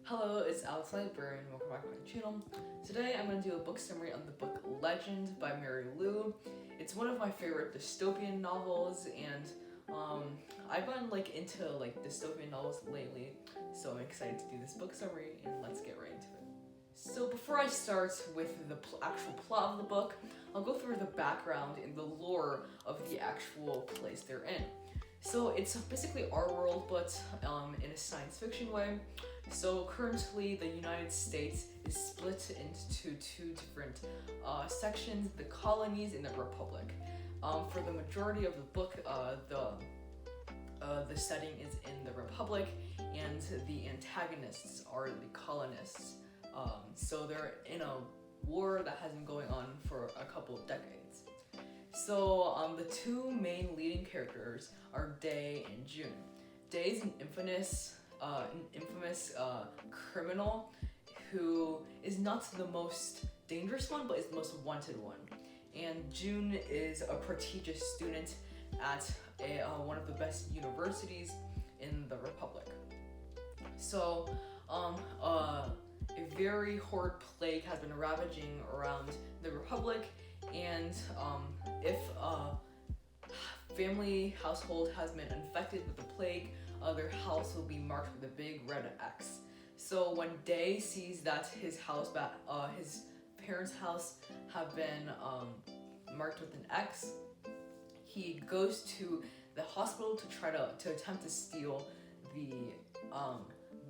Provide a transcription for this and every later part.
Hello, it's Alex Librarian. Welcome back to my channel. Today I'm going to do a book summary on the book Legend by Mary Lu. It's one of my favorite dystopian novels, and I've been into dystopian novels lately, so I'm excited to do this book summary, and let's get right into it. So before I start with the actual plot of the book, I'll go through the background and the lore of the actual place they're in. So it's basically our world, but in a science fiction way. So currently the United States is split into two different sections, the colonies and the republic. For the majority of the book, the setting is in the republic, and the antagonists are the colonists. So they're in a war that has been going on for a couple of decades. So the two main leading characters are Day and June. Day is an infamous criminal who is not the most dangerous one, but is the most wanted one. And June is a prestigious student at one of the best universities in the Republic. So a very horrid plague has been ravaging around the Republic, and if a family household has been infected with the plague, their house will be marked with a big red X. So when Day sees that his parents' house have been marked with an X, he goes to the hospital to attempt to steal the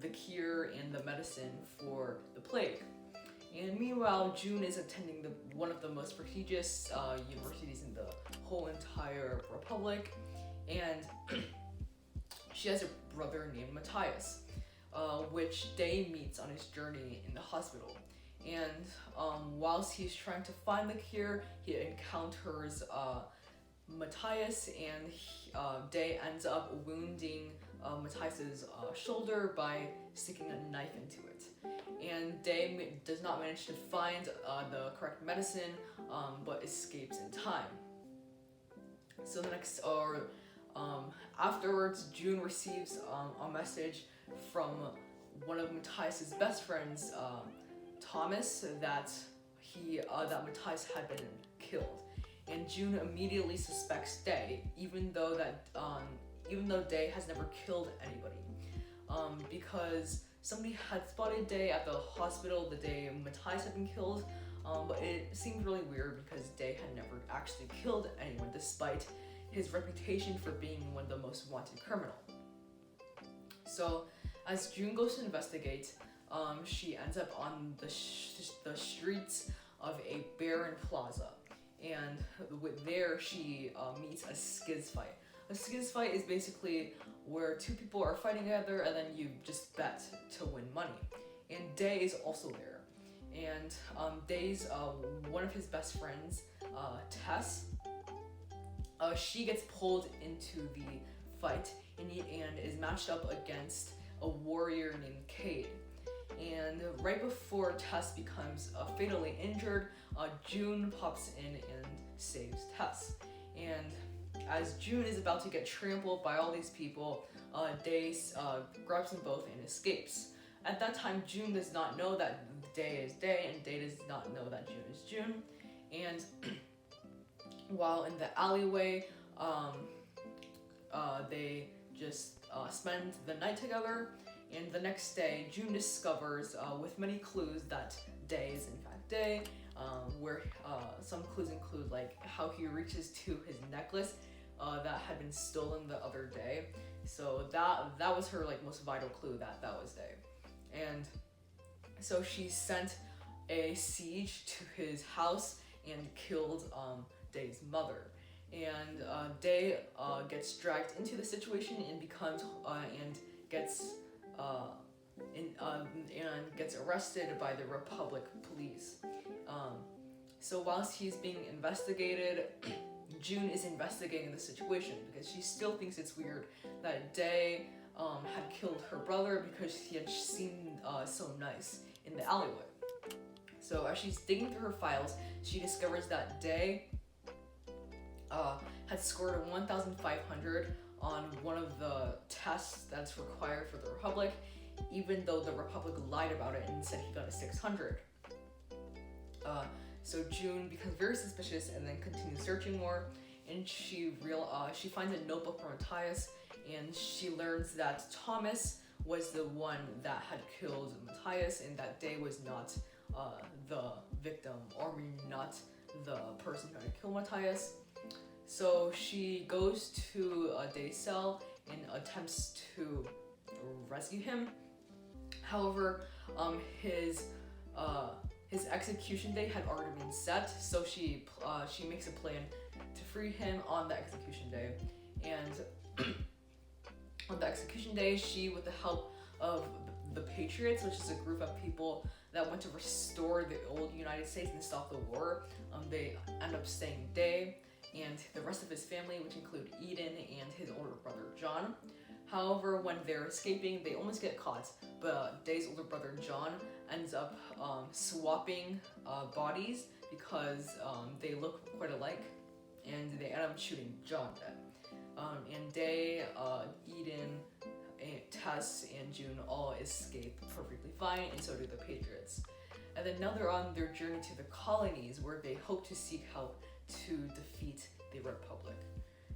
cure and the medicine for the plague. And meanwhile, June is attending one of the most prestigious universities in the whole entire Republic, and she has a brother named Matthias, which Day meets on his journey in the hospital. And whilst he's trying to find the cure, he encounters Matthias, and Day ends up wounding Matthias's shoulder by sticking a knife into it. And Day does not manage to find the correct medicine, but escapes in time. So afterwards, June receives a message from one of Matthias's best friends, Thomas, that Matthias had been killed. And June immediately suspects Day, even though Day has never killed anybody, because somebody had spotted Day at the hospital the day Matthias had been killed, but it seemed really weird because Day had never actually killed anyone, despite his reputation for being one of the most wanted criminal. So as June goes to investigate, she ends up on the streets of a barren plaza, and there she meets a skiz fight. A skiz fight is basically where two people are fighting together and then you just bet to win money. And Day is also there. And Day's one of his best friends, Tess, she gets pulled into the fight and is matched up against a warrior named Cade. And right before Tess becomes fatally injured, June pops in and saves Tess. And as June is about to get trampled by all these people, Day grabs them both and escapes. At that time, June does not know that Day is Day, and Day does not know that June is June. And while in the alleyway, they just spend the night together. And the next day, June discovers, with many clues, that Day is in fact Day, where some clues include how he reaches to his necklace that had been stolen the other day. So that was her most vital clue that was Day. And so she sent a siege to his house and killed Day's mother. And Day gets dragged into the situation and gets arrested by the Republic police. So whilst he's being investigated, June is investigating the situation because she still thinks it's weird that Day had killed her brother because he had seemed so nice in the alleyway. So as she's digging through her files, she discovers that Day had scored a 1,500 on one of the tests that's required for the Republic, even though the Republic lied about it and said he got a 600. So June becomes very suspicious and then continues searching more, and she finds a notebook from Matthias, and she learns that Thomas was the one that had killed Matthias, and that Day was not the victim, or not the person trying to kill Matthias. So she goes to Day's cell and attempts to rescue him. However, his execution date had already been set, so she makes a plan to free him on the execution day. And on the execution day, she, with the help of the Patriots, which is a group of people that want to restore the old United States and stop the war, they end up staying Day and the rest of his family, which include Eden and his older brother John. However, when they're escaping, they almost get caught, but Day's older brother John ends up swapping bodies because they look quite alike, and they end up shooting John dead. And Day, Eden, Tess, and June all escape perfectly fine, and so do the Patriots. And then now they're on their journey to the colonies, where they hope to seek help to defeat the Republic.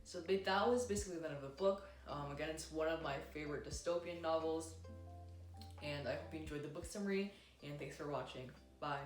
So that was basically the end of the book. Again, it's one of my favorite dystopian novels, and I hope you enjoyed the book summary, and thanks for watching. Bye.